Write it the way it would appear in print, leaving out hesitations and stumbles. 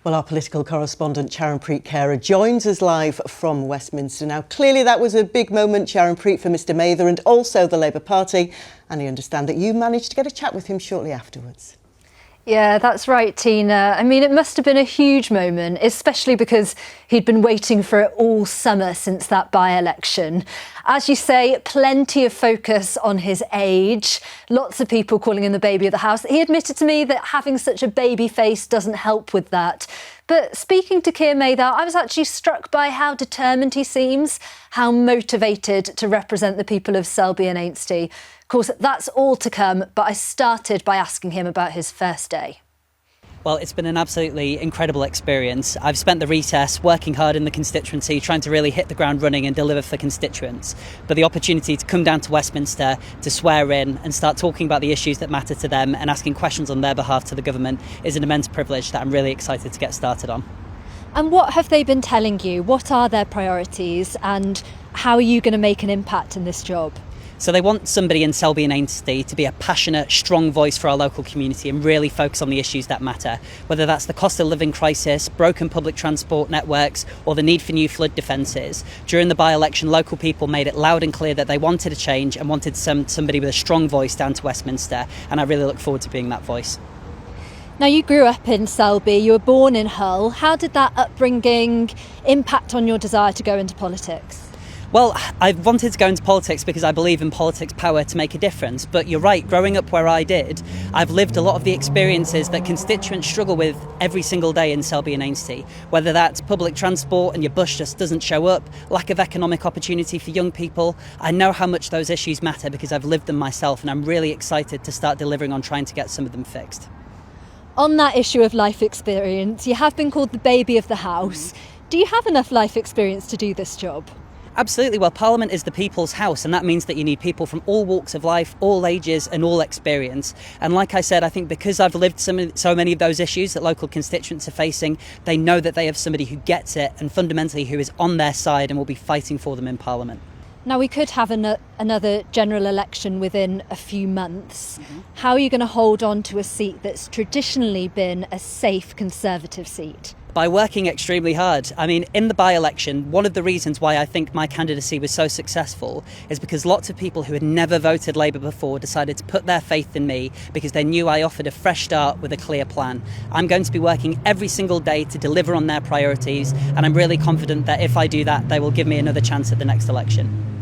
Well, our political correspondent, Charanpreet Kaur, joins us live from Westminster. Now, clearly that was a big moment, Charanpreet, for Mr Mather and also the Labour Party. And I understand that you managed to get a chat with him shortly afterwards. Yeah, that's right, Tina. I mean, it must have been a huge moment, especially because he'd been waiting for it all summer since that by-election. As you say, plenty of focus on his age. Lots of people calling him the baby of the house. He admitted to me that having such a baby face doesn't help with that. But speaking to Keir Mather, I was actually struck by how determined he seems, how motivated to represent the people of Selby and Ainsty. Of course, that's all to come, but I started by asking him about his first day. Well, it's been an absolutely incredible experience. I've spent the recess working hard in the constituency, trying to really hit the ground running and deliver for constituents. But the opportunity to come down to Westminster, to swear in and start talking about the issues that matter to them and asking questions on their behalf to the government is an immense privilege that I'm really excited to get started on. And what have they been telling you? What are their priorities and how are you going to make an impact in this job? So they want somebody in Selby and Ainsty to be a passionate, strong voice for our local community and really focus on the issues that matter, whether that's the cost of living crisis, broken public transport networks, or the need for new flood defences. During the by-election, local people made it loud and clear that they wanted a change and wanted somebody with a strong voice down to Westminster, and I really look forward to being that voice. Now, you grew up in Selby, you were born in Hull. How did that upbringing impact on your desire to go into politics? Well, I wanted to go into politics because I believe in politics' power to make a difference. But you're right, growing up where I did, I've lived a lot of the experiences that constituents struggle with every single day in Selby and Ainsty. Whether that's public transport and your bus just doesn't show up, lack of economic opportunity for young people. I know how much those issues matter because I've lived them myself, and I'm really excited to start delivering on trying to get some of them fixed. On that issue of life experience, you have been called the baby of the house. Do you have enough life experience to do this job? Absolutely. Well, Parliament is the people's house, and that means that you need people from all walks of life, all ages and all experience. And like I said, I think because I've lived so many of those issues that local constituents are facing, they know that they have somebody who gets it and fundamentally who is on their side and will be fighting for them in Parliament. Now, we could have another general election within a few months. How are you going to hold on to a seat that's traditionally been a safe Conservative seat? By working extremely hard. I mean, in the by-election, one of the reasons why I think my candidacy was so successful is because lots of people who had never voted Labour before decided to put their faith in me because they knew I offered a fresh start with a clear plan. I'm going to be working every single day to deliver on their priorities, and I'm really confident that if I do that, they will give me another chance at the next election.